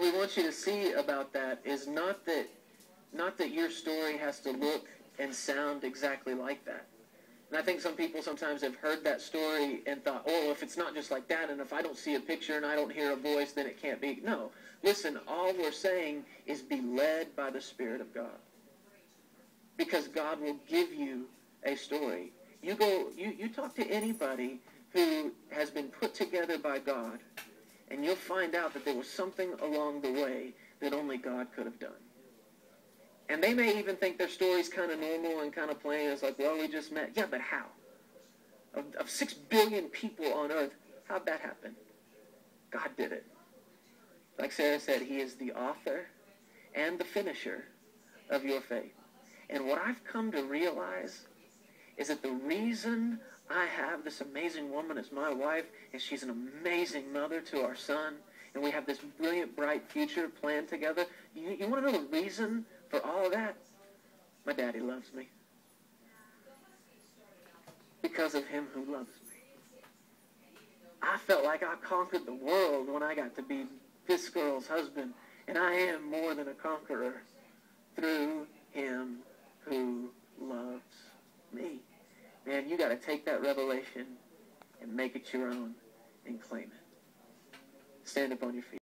we want you to see about that is not that your story has to look and sound exactly like that. And I think some people sometimes have heard that story and thought, oh, if it's not just like that, and if I don't see a picture and I don't hear a voice, then it can't be. No. Listen, all we're saying is be led by the Spirit of God. Because God will give you a story. You talk to anybody who has been put together by God, and you'll find out that there was something along the way that only God could have done. And they may even think their story's kind of normal and kind of plain. It's like, well, we just met. Yeah, but how? Of 6 billion people on earth, how'd that happen? God did it. Like Sarah said, he is the author and the finisher of your faith. And what I've come to realize is that the reason I have this amazing woman as my wife, and she's an amazing mother to our son, and we have this brilliant, bright future planned together. You want to know the reason for all of that? My daddy loves me. Because of him who loves me. I felt like I conquered the world when I got to be this girl's husband, and I am more than a conqueror through him who loves me. Man, you got to take that revelation and make it your own and claim it. Stand up on your feet.